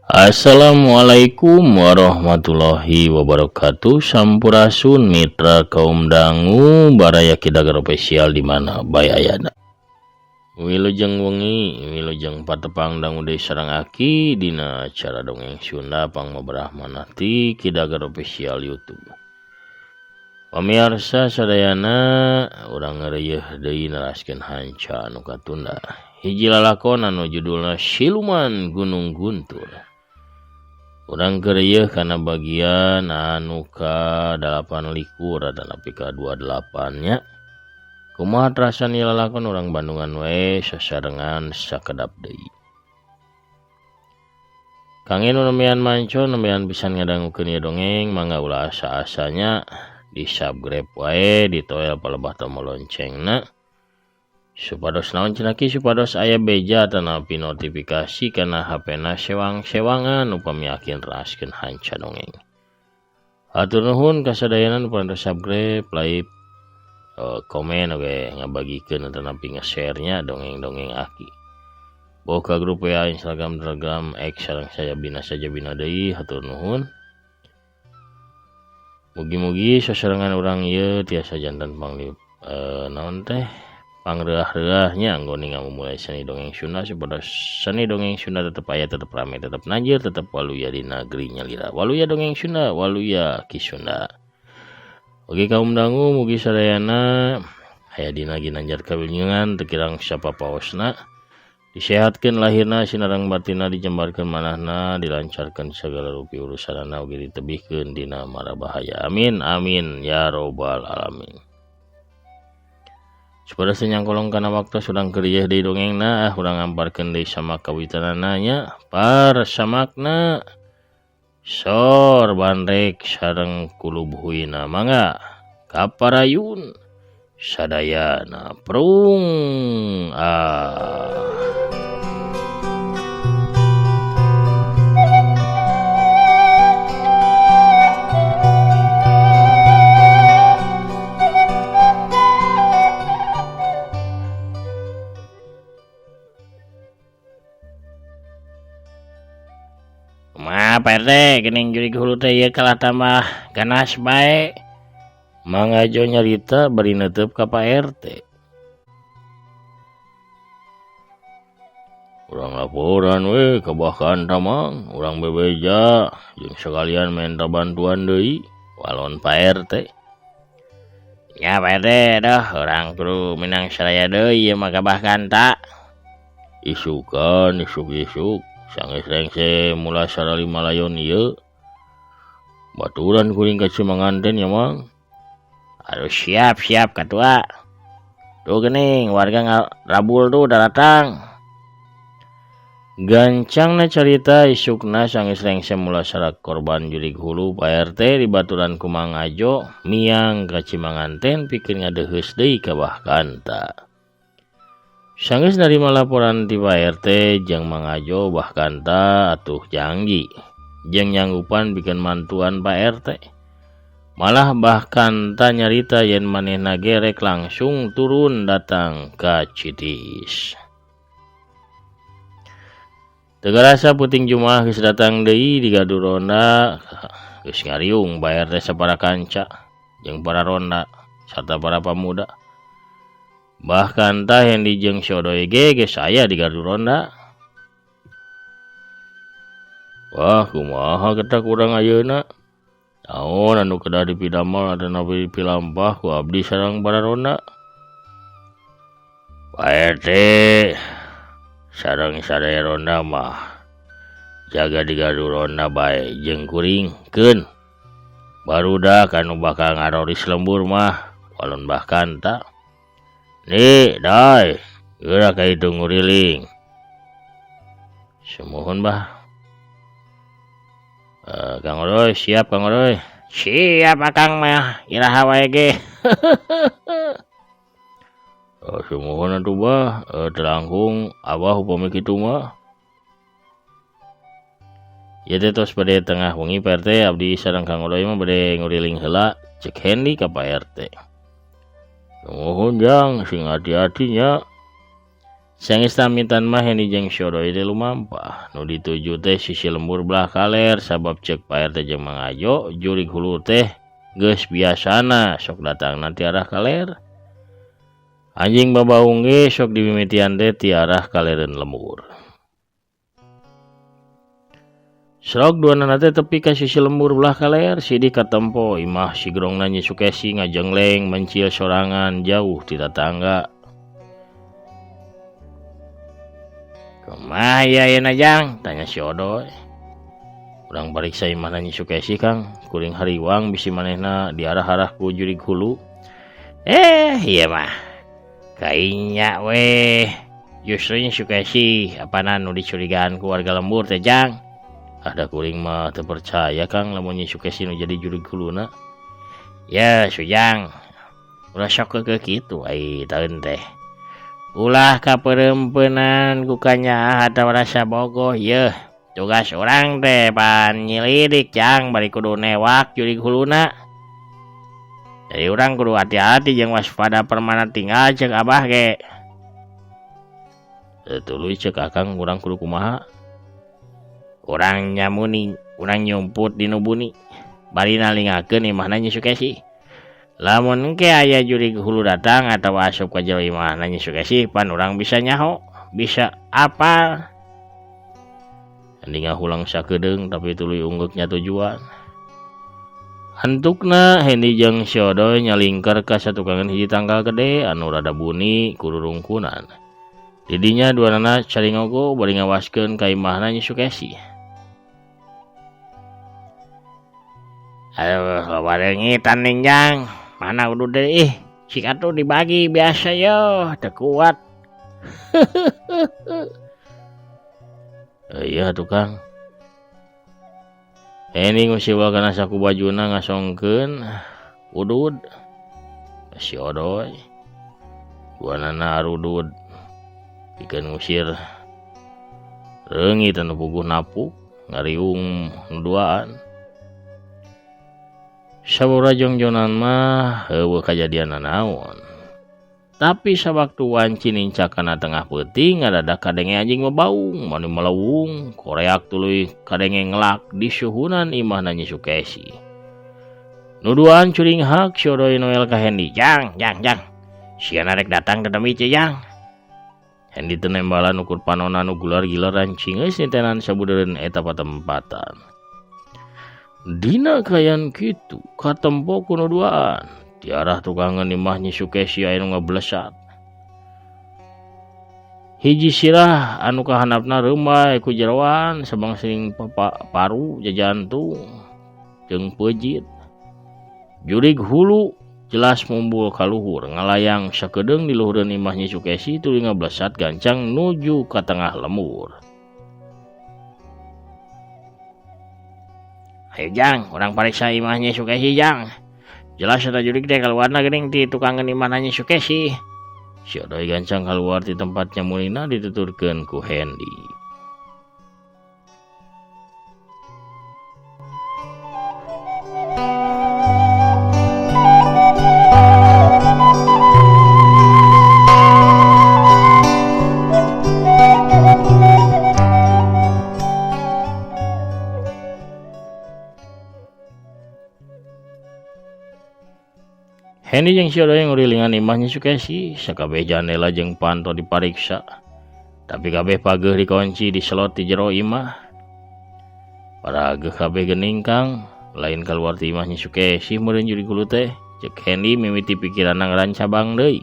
Assalamualaikum warahmatullahi wabarakatuh. Sampurasun mitra kaum dangu baraya kidagar spesial di mana bayayana. Wilujeng wengi, wilujeng patepang dangu deui sareng aki dina acara dongeng Sunda pangmabrah manati kidagar spesial YouTube. Pamirsa sadayana urang ngeureuyeuh deui neraskeun hanca anu katunda. Hiji lalakon anu judulna Siluman Gunung Guntur. Urang keureueuh kana bagian anu ka 8 likur dan api ka 28 nya. Kumaha terasan ieu lalakon urang Bandungan we sasarengan sakedap deui. Kangge nu nembean manco nembean pisan ngadangukeun ieu dongeng mangga ulah asa-asanya di subscribe wae di toel palebah tombol loncengna. Supados naon cenah ki supados aya beja tanapi notifikasi kana HP-na sewang-sewangan upami yakin raskeun hanca dongeng. Hatur nuhun ka sadayana nu pantang subscribe, like, komen oge ngabagikeun tanapi nge-share-nya dongeng-dongeng aki. Boh ka grup WA, Instagram, Telegram, X sareng saya bina saja bina deui hatur nuhun. Mugi-mugi sasarengan urang ieu tiasa janten panglip naon teh pangreah-reahnya anggoni ngamumulai seni dongeng Sunda supados seni dongeng Sunda tetep aya, tetep rame, tetep nanjir, tetep waluya di negeri nyalira. Waluya dongeng Sunda, waluya ki Sunda. Oke kaum dangu mugi sadayana aya dina ginanjar kawilingan teu kirang sapa paosna. Disehatkeun lahirna sinareng batinna dijembarkeun manahna dilancarkeun segala rupi urusanna ugi ditebihkeun dina mara bahaya. Amin amin ya robbal alamin. Supaya senyangkolong kana waktu sedang keureueuh deui dongengna urang ngamparkeun deui samak kawitanana nya par samakna sor bandrek sareng kulubuhina mangga kaparayun sadayana prung Pak RT geuning jurig hulu teh ieu kalah tambah ganas bae. Mangajo nyarita bari neuteup ka Pak RT. Urang laporan we ka bahkan tamang, urang bebeja jeung sekalian minta bantuan deui walon Pak RT. Ya Pak RT dah urang kudu minang saraya deui ieu mah ka bahkan tak. Isukan isuk-isuk sanggeus rengse mula sarali malayon ieu baturan kuring ka Cimanganten ya mang. Aduh siap katua. Tuh geuning warga ngarabul tuh datang. Gancangna carita isukna sanggeus rengse mula sarak korban jurig hulu Pak RT di baturan ku Mang Ajo miang ka Cimanganten pikeun ngadeheus deui ka bahkanta. Sanggeus narima laporan ti Pak RT jeung Mang Ajo bahkanta atuh janji jeung nyanggupan bikin mantuan Pak RT. Malah bahkanta nyarita yen manehna gerek langsung turun datang ka Citis. Teu garasa puting Jumaah geus datang deui di gaduh ronda geus ngariung Pak RT sabara kanca jeung para ronda sarta para pamuda. Bahkan tah Hendi jeung Sodoy ge geus aya di gaduh ronda. Wah kumaha getak urang ayeuna. Naon anu kedah dipidamel dan anu dipilampah ku abdi sareng para ronda. Pak RT sareng sadaya ronda mah jaga di gaduh ronda bae jeung kuringkeun. Barudak anu bakal ngaroris lembur mah walon bahkan tah. Nih, dai, geura ka itu nguriling. Semohon bah. Kang Oroy, siap Kang Oroy. Siap Akang mah, iraha wae ge. Semohon atuh bah, terangkung abah upami kitu mah. Ieu teh tos bade tengah wengi Pak RT abdi sareng Kang Oroy mah bade nguriling heula cek Hendi ka Pak RT. Mohon jang sing hati-hatinya Sang istamitan mah heni jeung Syodoy teh lumampah. Nu dituju teh sisi lembur belah kaler sabab cek Pak RT jeung Mang Ajo jurig hulu teh geus biasana sok datang nanti arah kaler. Anjing babaung ge sok dimimitian teh ti arah kalereun lembur. Serok duanana teh tepi ka sisi lembur belah kaler sidi katempo imah sigrongna Nyi Sukesi ngajengleng mencil sorangan jauh ti tatangga. Kumaha ya Jang? Tanya si Odoy. Urang pariksa imahna Nyi Sukesi Kang, kuring hariwang bisi manehna diarah-arah ku jurig hulu. Iya mah. Kainya weh. Justru Nyi Sukesi apana nu dicurigaan ku warga lembur teh Jang. Ada kuring mah teu percaya Kang lamun Nyi Sukesi nu jadi jurig huluna. Ya Sujang. Ulah sok ke kitu ai taeun teh. Ulah kaperempenan kukanya atawa rasa bogoh yeuh. Tugas orang teh pan nyelidik Jang bari kudu newak jurig huluna. Jadi orang kudu hati-hati jeung waspada permana tinggal cek Abah ge. Tuluy cek Akang urang kudu kumaha? Urang nyamuni, urang nyumput di nubuni. Bari nalingakeun imahna Nyi Sukesi. Lamun engke aya jurig hulu datang atau asup ka jero imahna Nyi Sukesi pan urang bisa nyaho, bisa apal. Andi ngahulang sakedeung tapi tuluy ungguknya tujuan. Hantukna Hendi jeung Syodoy nyalingker ka satukangan hiji tanggal gede anu rada buni ku rurungkunan. Didinya duanana caringogo bari ngawaskeun ka imahna Nyi Sukesi. Aduh, warengitan ning Jang. Mana udah deh, si atuh dibagi biasa yo, teu kuat. Iya tukang. Ini ngusiwa kana saku bajuna ngasongkeun udud. Si Odoy. Buanana arudud. Pikeun ngusir. Reungit anu puguh napuk ngariung nuduaan. Sabora jongjonan mah heueuh kajadian naon. Tapi sawaktu wanci nincakana tengah peuting ngadadak kadenge anjing mabaung, mani melewung, koreak tuluy kadenge ngelak di suhunan imahna Nyi Sukesi. Nuduan curing hak Syodoy Noel ka Hendi, Jang. Siana rek datang ke demi Jang. Hendi teu nembalan ukur panonna nu gular-gilar rancing geus nitenan sabudeureun eta patempatan. Dina kayan kitu katempo kuno duaan tiarah tukangan imah Nyi Sukesi aya nu ngablesat. Hiji sirah anu kahandapna reumay ku jeroan sabang sing paru jajantung jeung peujit. Jurig hulu jelas mumbul kaluhur ngalayang sakedeung di luhureun imah Nyi Sukesi tuluy ngablesat gancang nuju ka tengah lemur. Hei Jang, orang pariksa imah Nyi Sukesi Jang. Jelas ada jurig teh kaluarna geuning ti tukangan imah Nyi Sukesi. Si Odoy gancang kaluar ti tempatnya mulina dituturkeun ku Hendi. Hendi jeung Syodoy ngurilingan imah Nyi Sukesi, sakabeh jandela jeung panto dipariksa. Tapi kabeh pageuh dikunci diselot di jero imah. Parageuh kabeh geuning Kang, lain kaluar ti imah Nyi Sukesi meureun jurig hulu teh, cek Hendi mimiti pikiranna ngarancabang deui.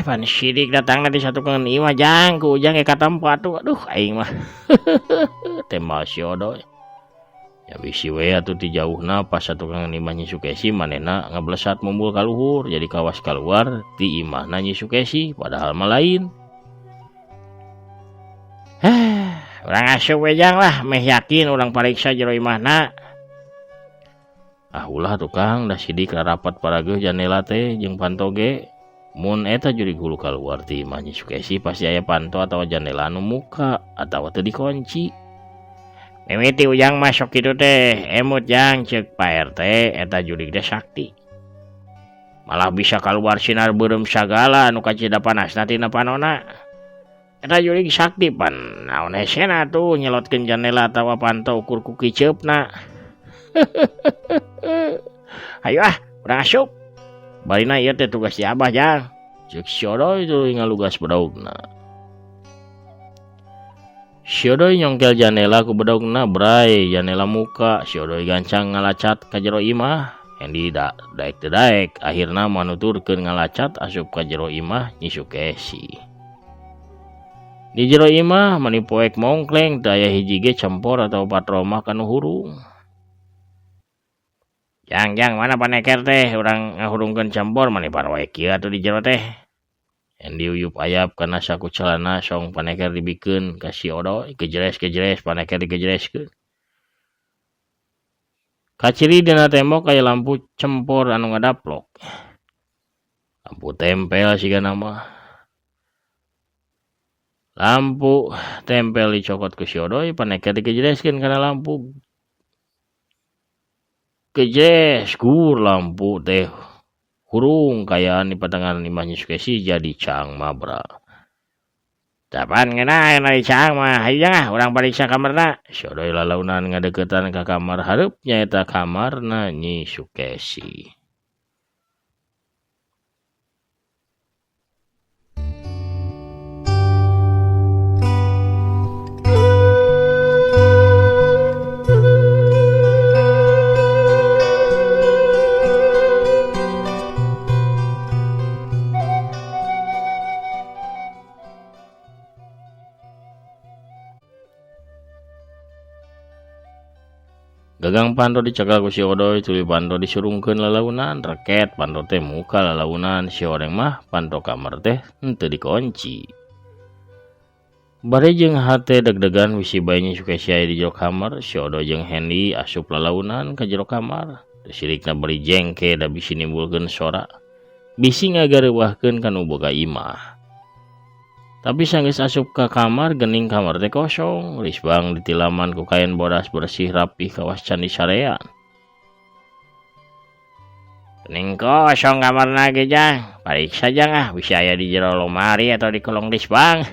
Pan sidik datangna di satukangan imah Jang, ku ujang ka tempo atuh. Aduh aing mah. Tembal Syodoy. Ya bisi we atuh ti jauhna pas satukangan imah Nyi Sukesi manehna ngablesat mumbul kaluhur jadi kawas kaluar ti imahna Nyi Sukesi padahal mah lain. Urang asup we Jang lah meh yakin urang pariksa jero imahna. Ulah tukang dah sidik rapat parageuh jandela teh jeung panto ge. Mun eta jurig hulu kaluar ti imah Nyi Sukesi pasti aya panto atawa jandela anu muka atawa teu dikunci. Mimiti ujang masuk kitu teh emut Jang ceuk Pak RT eta jurig teh sakti. Malah bisa kaluar sinar beureum sagala anu kacida panasna tina panonna. eta jurig sakti pan naon hesena tuh nyelotkeun jendela atawa pantau ukur ku kiceupna. Ayo urang asup. Barina ieu teh tugas si Abah jang. Ceuk si Odoy tuluy ngalugas bedaugna. Si Odoy nyongkel jendela ku bedaugna bray jendela muka. Si Odoy gancang ngalacat ka jero imah. Hendi daek teu daek akhirna manuturkeun ngalacat asup ka jero imah Nyi Sukesi. Di jero imah mani poek mongkleng teu aya hiji ge cempor atau patromah kanu hurung. Jang mana paneker teh urang ngahurungkeun campur mani paroek kieu atuh di jero teh. Hendi uyup ayap kana saku celana song paneker dibikeun ka si Odoy kejeres paneker dikejereskeun. Kaciri dina tembok aya lampu cempor anu ngadaplok. Lampu tempel sigana mah. Lampu tempel dicokot ku si Odoy paneker dikejereskeun kana lampu. Kejes kur lampu teh hurung kayaan di patangan imah Nyi Sukesi jadi cang mabra. Tapan ngena di cang mah hayu jangan urang pariksa kamarna. Si Odoy lalaunan ngadeukeutan ka kamar hareup nyaeta kamarna Nyi Sukesi. Gagang pando dicekal ku si Odoy tuluy pando disurungkeun lalaunan reket pando teh muka lalaunan si oreng mah pando kamar teh henteu dikunci. Bari jeung hate deg-degan wisi bae Nyi Sukesi aya di jero kamar si Odoy jeung Hendi asup lalaunan ka jero kamar. Sirikna beri jengke da bisi nimbulkeun sora. Bisi ngagareuwahkeun kanu boga imah. Tapi sanggeus asup ka kamar geuning kamar teh kosong, risbang ditilaman ku kain bodas bersih rapih kawas candi sarean. Geuning kosong kamarna ge jang, pariksa jang bisa aya di jero lomari atau di kolong risbang.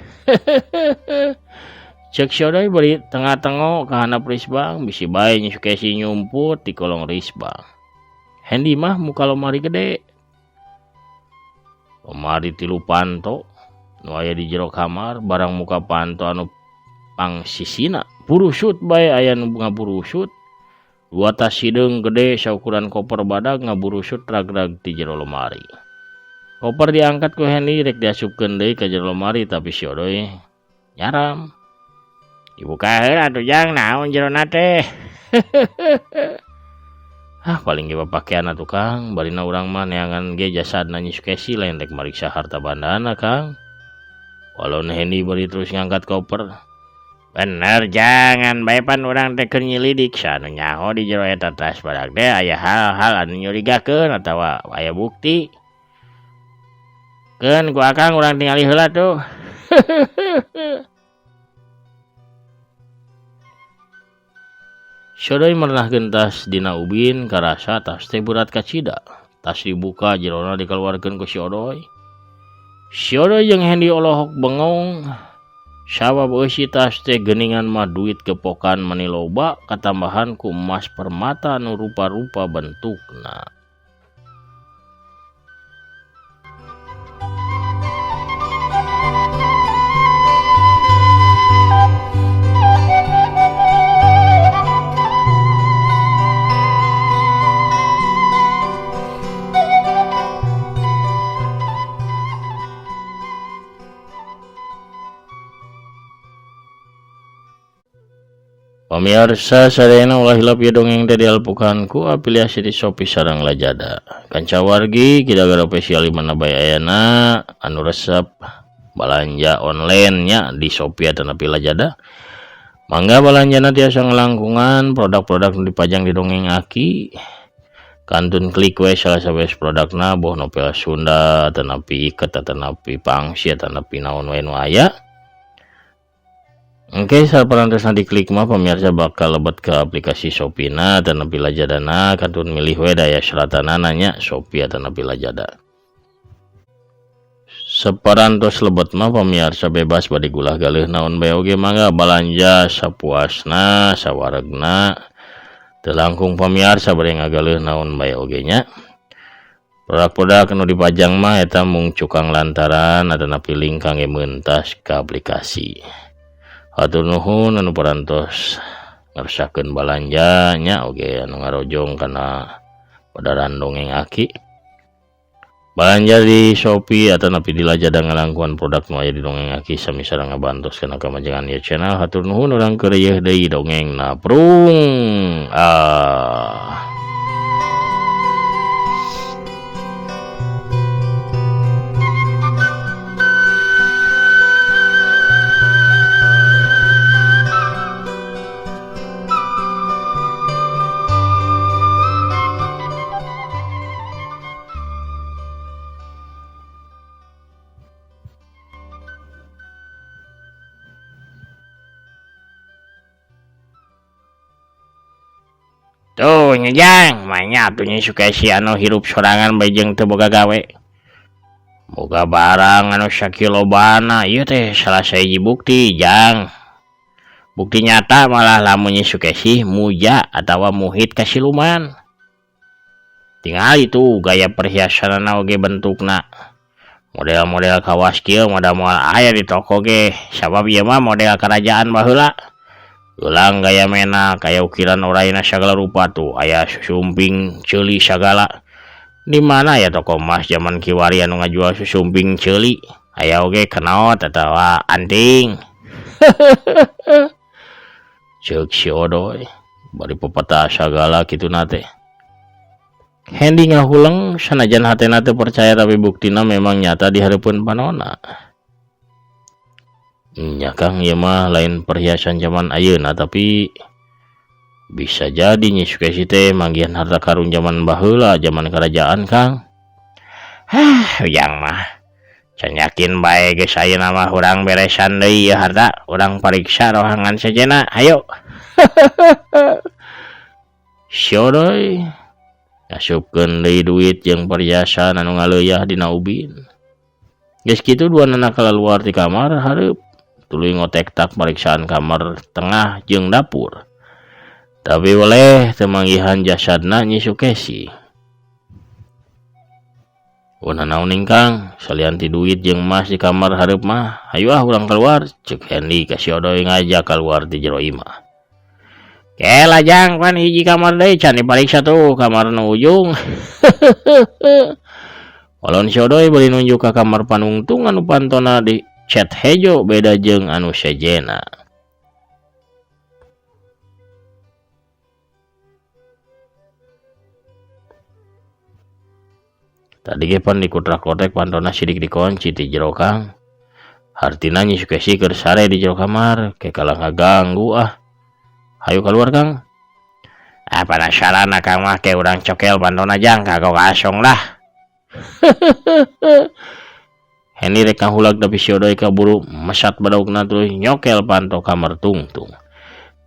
Ceuk si Odoy beri tengah-tengo ka handap risbang, bisi bae Nyi Sukesi nyumput di kolong risbang. Hendi mah muka lomari gede. Lomari 3 panto. Nu aya di jero kamar barang muka panto anu pangsisina burusut bae aya nu ngaburusut 2 tas sideung gede saukuran koper badag ngaburusut ragrag di jero lemari. Koper diangkat ku Hendi rek diasupkeun deui ka jero lemari tapi si Odoy nyaram. Dibuka heula atuh jang naon jerona teh. Paling ge papakean atuh Kang, barina urang mah neangan ge jasadna Nyi Sukesi lain rek mariksa harta bandana Kang. Walau Hendi beri terus ngangkat koper. Bener jangan bae pan urang teh keur nyelidik sanu nyaho di jero eta tas badag teh aya hal-hal anu nyurigakeun atawa aya bukti. Keun ku akang urang tingali heula tuh. Si Odoy merenahkeun tas dina ubin karasa tas teh berat kacida. Tas dibuka jerona dikeluarkeun ku si Odoy. Si Odoy jeung Hendi olohok bengong. Sabab eusi tas teh geuningan mah duit gepokan mani loba katambahan ku emas permata anu rupa-rupa bentukna. Pamirsa sadayana ulah hilap ya dongeng tadi alpukanku afiliasi di Shopee sareng Lazada. Kanca wargi kidagara spesial di mana bae ayana anu resep balanja online nya di Shopee atau nepi Lazada. Mangga balanjana tiasa ngelangkungan produk-produk nu dipajang di dongeng aki. Kantun klik we salah sawes produkna boh novel Sunda atau nepi iket atau nepi pangsi atau nepi naon wae nu aya. Oke, saat parantesna diklik mah pemirsa bakal lebet ke aplikasi Shopee na atau nepi Lazadana kantun milih we daya seratana nanya Shopee atau nepi Lazada. Saparantos lebet mah pamirsa bebas bade gulah galih naon bae oge mangga balanja sapuasna sawaregna teu langkung pamirsa bade ngagalih naon bae oge nya. Produk-produk anu dipajang mah eta mung cukang lantaran adana piling kangge meuntas ka aplikasi. Hatur nuhun anu parantos ngarsakeun balanja nya oge anu ngarojong kana padaran dongeng Aki. Balanja di Shopee atau napi di lajada ngalangkuan produk nu aya di dongeng Aki sami sareng ngabantos kana kamajengan ieu channel. Hatur nuhun urang keur yeuh deui dongengna prung. Tuh nyejang mainnya atuh nya suka si anu hirup sorangan bae jeung teu boga gawe. Boga barang anu sakilobana ieu teh salah sahiji bukti jang. Bukti nyata malah lamun nya suka si muja atawa muhit ka siluman. Tinggal itu gaya perhiasanna oge bentukna. Model-model kawas kieu modal aya di toko ge sabab ieu mah model kerajaan baheula. Ulang gaya mena kaya ukiran orayna segala rupa tuh aya susumping ceuli segala. Di mana ya toko emas zaman kiwari anu ngajual susumping ceuli aya oge kenaot atawa anting. Ceuk si odoy bari pepeta segala kitu nate. Hendi ngahuleng sanajan hatena teu percaya tapi buktina memang nyata di hareupeun panonna. Nya Kang ieu mah lain perhiasan zaman ayeuna tapi bisa jadi nya Sukesi teh manggihan harta karun zaman baheula zaman kerajaan Kang. Yang mah can yakin bae geus ayeuna mah urang beresan deui ieu harta urang pariksa rohangan sajena hayo. Siodoy ngasupkeun deui duit jeung perhiasan anu ngaleuyah dina ubin. Geus kitu duanana kalaluar ti kamar hareup tuluy ngotek tak pariksaan kamar tengah jeung dapur. Tapi oleh temanggihan jasadna Nyi Sukesi. Una naoning Kang, salian ti duit jeung emas di kamar hareup mah, hayu urang keluar, ceuk Hendi ka si Odoy ngajak keluar di jero imah. Ke lajang pan hiji kamar deui can dipariksa tuh kamar nu ujung. Walon si Odoy bari nunjuk ka kamar panungtung anu pantona di cat hejo beda jeung anu sejena. Tadi ge pan dikutrak-kotek pantona sidik dikunci ti jero Kang. Hartina Nyi Sukesi keur sare di jero kamar, ke kalah ngaganggu ah. Hayu keluar Kang. Penasaran Kang mah ke urang cokel pantona jang kagok asong lah. Hendi rek ngahulag tapi si Odoy kaburu mesat badaugna tuluy nyokel panto kamar tungtung.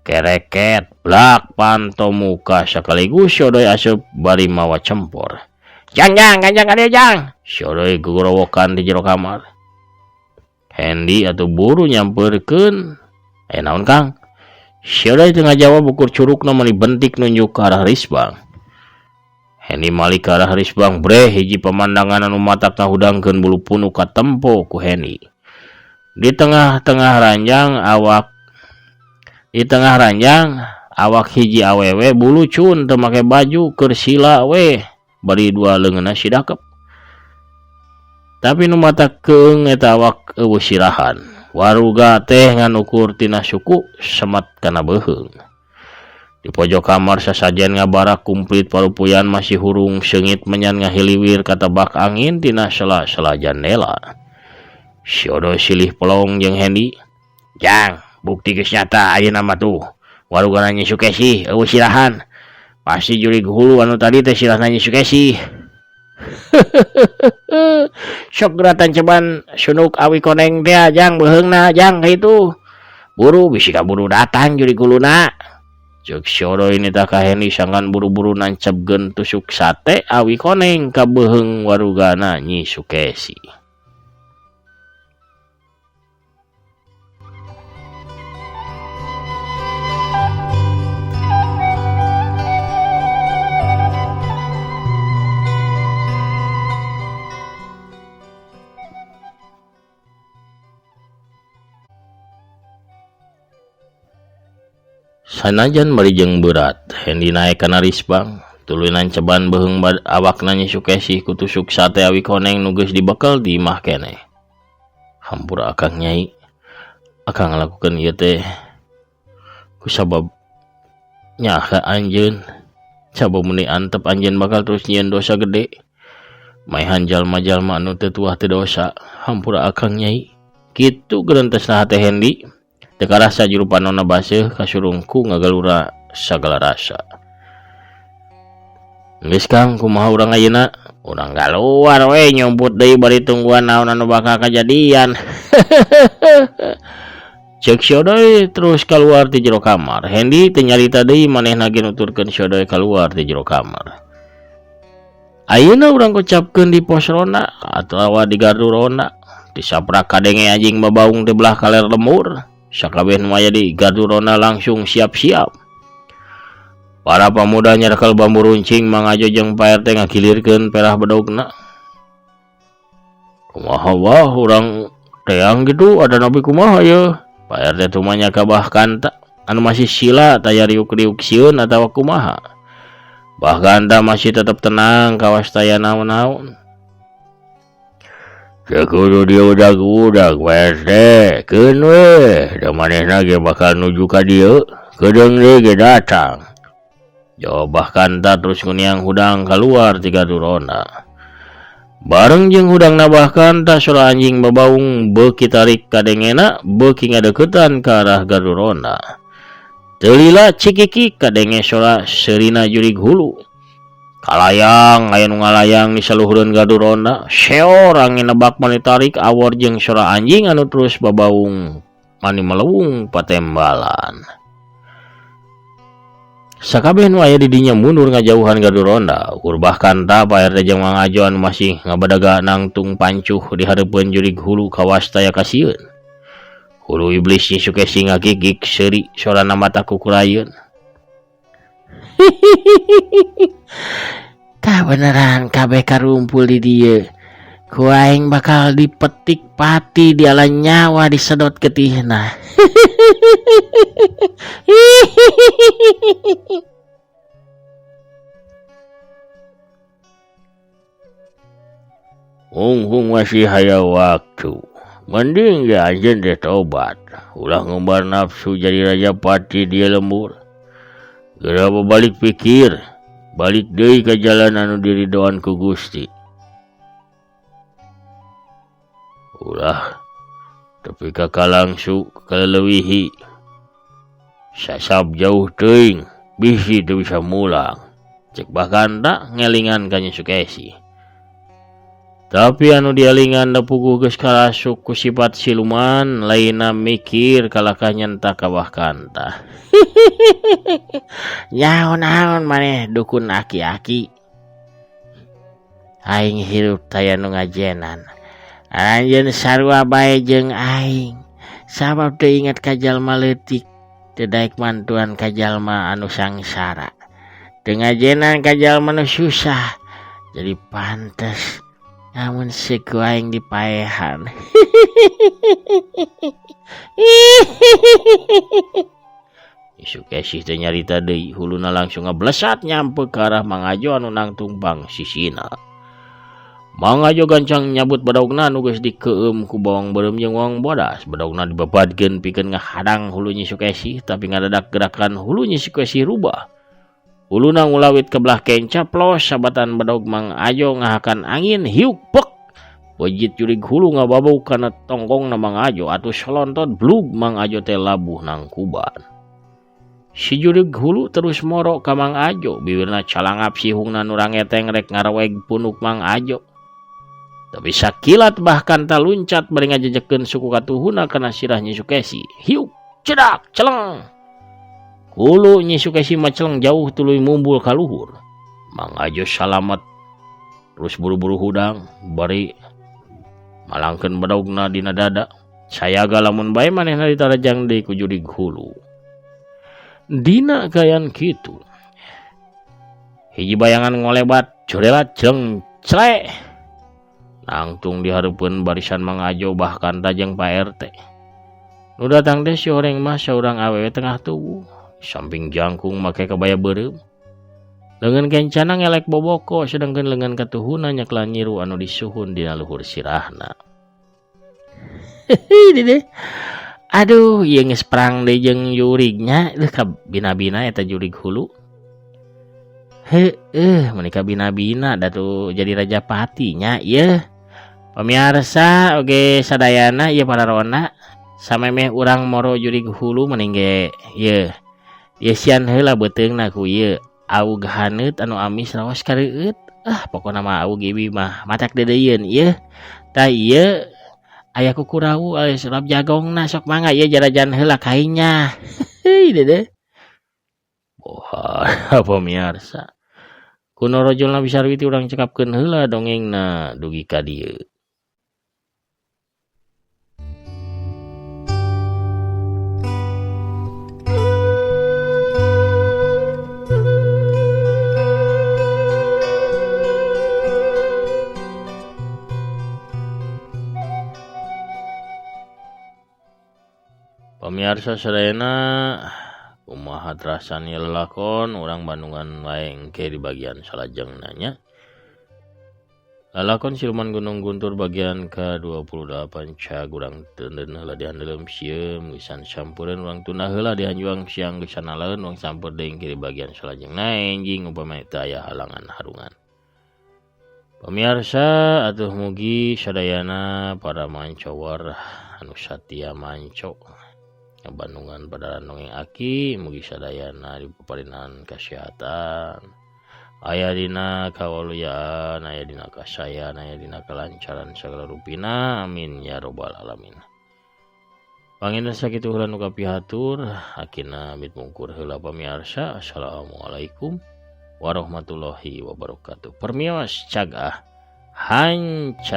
Kereket blak panto muka sakaligus si Odoy asup bari mawa cempor. Jang ganjang kadieu jang. Si Odoy gugorowokan di jero kamar. Hendi atuh buru nyampeurkeun. Naon Kang? Si Odoy teu ngajawab ukur curugna meuli bentik nunjuk ke arah risbang. Hendi mali ke arah risbang bre hiji pemandangan anu matakna hudangkeun bulu punu katempo ku Hendi. Di tengah ranjang awak hiji awewe bulu cun teu make baju keur sila we bari dua leungeunna sidakep. Tapi nu matakeung eta awak eueuh sirahan. Waruga teh ngan ukur tina suku semat kana beuheung. Di pojok kamar sasajen ngabarak kumplit parupuyan masih hurung seungit menyan ngahiliwir katebak angin tina sela-sela jendela. Si Odoy silih pelong jeung Hendi. Jang, bukti geus nyata ayeuna mah tuh. Warugana Nyi Sukesi eueuh sirahan. Pasti jurig hulu anu tadi teh sirahna Nyi Sukesi. Sok geratan ceban sunuk awi koneng teh jang beuheungna jang kitu. Buru bisi kaburu datang jurig huluna. Ceuk si Odoy ini tak Hendi sangkan buru-buru nancepkeun tusuk sate awi koneng ka beuheung warugana Nyi Sukesi. Sanajan merijeng berat Hendi naik kana risbang tulunan ceban beheung awakna Nyi Sukesi kutusuk sate awi koneng nuges dibekal di imah keneh. Hampura akang Nyai, akang ngalakukeun ieu teh kusabab nyaha anjeun. Coba muni antep anjeun bakal terus nyieun dosa gede. Maehan jalma-jalma anu teu tuah teu dosa. Hampura akang Nyai. Kitu geurentesna hate Hendi. Teu karasa juru panonna baseuh kasurungku ngagalura sagala rasa. Geus Kang, kumaha urang ayeuna? Urang galuar we nyomput deui bari tungguan naon anu bakal kajadian. Cek Syodoy terus keluar di jero kamar. Hendi teu nyarita deui manehna ge nuturkeun Syodoy keluar di jero kamar. Ayeuna urang kocapkeun di pos ronda atawa di gardu ronda. Disaprak kadenge anjing babaung di belah kaler lemur. Sakabeh nu aya di gardu ronda langsung siap-siap. Para pemuda nyerekel bambu runcing Mang Ajo jeung Pak RT ngakilirkeun perah bedogna. Kumaha wah urang teang gitu ada nabi kumaha ye? Pak RT tumanya kabah kanta anu masih sila taya riuk-riuk sieun atawa kumaha. Bahkan kanta masih tetap tenang kawas taya naon-naon. Sakudu dia udag-udag Pak RT, keun we, da manehna ge bakal nuju ka dieu, kedeung deui ge datang. Jawab kanta terus nguniang hudang keluar ti gardu ronda. Bareng jeung hudang nabah kanta sora anjing babaung beuki tarik kadengena beuki ngadeuketan ka arah gardu ronda. Teu lila cikiki kadenge sora seurina jurig hulu. Kalayang aya nu ngalayang di saluhureun gardu ronda. Seor angin nebak mani tarik awor jeung sora anjing anu terus babaung mani melewung patembalan. Sakabeh nu aya di dinya mundur ngajauhan gardu ronda. Urbah kanta Pak RT jeung Mang Ajo anu masih ngabadaga nangtung pancuh di hareupeun jurig hulu kawas taya kasieun. Hulu iblis Nyi Sukesi ngagigik seuri sorana mata kukurayeun. Tah beneran kabeh karumpul di dieu. Ku aing bakal dipetik pati diala nyawa disedot getihna. Hung masih haya waktu. Mending ge anjeun teh tobat. Ulah ngumbar nafsu jadi raja pati dia lembur. Geura balik pikir, balik deui ka jalan anu diridoan ku Gusti. Ulah tapi kakalangsu kaleuwihi. Sasab jauh teuing, bisi teu bisa mulang. Cek bahkan tak ngelingan ka Nyi Sukesi. Tapi anu dialingan da puguh geus karasuk ku sifat siluman, lainna mikir kalakah nyentak ka Bahkanta. Nyaon-naon maneh dukun aki-aki. Aing hirup taya nu ngajenan. Anjeun sarua bae jeung aing. Sabab teu inget ka jalma leutik, teu daek mantuan ka jalma anu sangsara. Teu ngajenan ka jalma nu susah. Jadi pantes namun seku aing dipaehan. Sukesi teh nyarita deui, huluna langsung ngablesat nyampe ke arah Mang Ajo anu nangtung bang sisina. Mang Ajo gancang nyabut badaugna anu geus dikeueum ku bawang beureum jeung wong bodas. Badaugna dibapadkeun pikeun ngahadang hulu Nyi Sukesi, tapi ngadadak gerakan hulu Nyi Sukesi rubah. Huluna ngulawit ke belah kenca plos sabatan badaug Mang Ajo ngahakan angin hiuk pek. Wajit jurig hulu ngababau kana tonggongna Mang Ajo atuh selontot blug Mang Ajo teh labuh nang kuban. Si jurig hulu terus moro ka Mang Ajo, bibirna calangap sihungna nu rangeteng rek ngaraweg punuk Mang Ajo. Tapi sakilat bahkan taluncat bari ngajejekeun suku katuhuna kana sirah Nyi Sukesi. Hiuk cedak celeng. Hulu Nyi Sukesi maceleng jauh tuluy mumbul ka luhur. Mang Ajo salamet terus buru-buru hudang bari malangkeun badaugna dina dada. Sayaga lamun bae manehna ditarajang deui ku jurig hulu. Dina gayan kitu. Hiji bayangan ngolebat jorelat jeungcle. Nangtung di hareupeun barisan Mang Ajo bahkan tajeng Pak RT. Nu datang teh si horeng mah saurang awewe tengah tubuh. samping jangkung make kabaya beureum. Leungeun kencana ngelek boboko sedangkan leungeun katuhuna nyakla nyiru anu disuhun dina luhur sirahna. Hehe, aduh, ieu geus perang deui jeung jurignya, ka bina-bina eta jurig hulu. Heueuh, menika bina-bina da tuh jadi Rajapati nya ieu. Pamirsa oge sadayana ieu pararona samemeh urang moro jurig hulu mending ge ieu. Ieu sian heula beuteungna ku ieu. Aug haneut anu amis raos kareueut. Pokona mah aug ibi mah matak dedeyeun ieu. Tah ieu aya kuku rawu alias sulap jagongna sok mangga ieu jarajan heula kainya. Heuh dede. Boha pamirsa. Kuno rojolna bisarwiti urang cekapkeun heula dongengna dugi ka dieu. Pamirsa sadayana kumaha terasani lelakon urang Bandungan wae engke di bagian salajengna nya. Lalakon Siluman Gunung Guntur bagian ke-28 cag urang teuneun heula dihandeuleum sieum geus sampureun urang tunda heula dihanjuang siang geus sanaleun urang sampur deui engke di bagian salajengna enjing upami teu aya halangan harungan. Pamirsa atuh mugi sadayana para mancowar anu satia manco Bandungan Padaran Dongeng Aki mugi sadayana dipaparinan kasehatan, aya dina kawaluyaan, aya dina kasayan, aya dina kelancaran sagala rupina, amin ya robbal alamin. Panginten sakitu heula nu kapihatur, akina amit mungkur heula pamirsa. Assalamualaikum warahmatullahi wabarakatuh. Permios cagah hancur.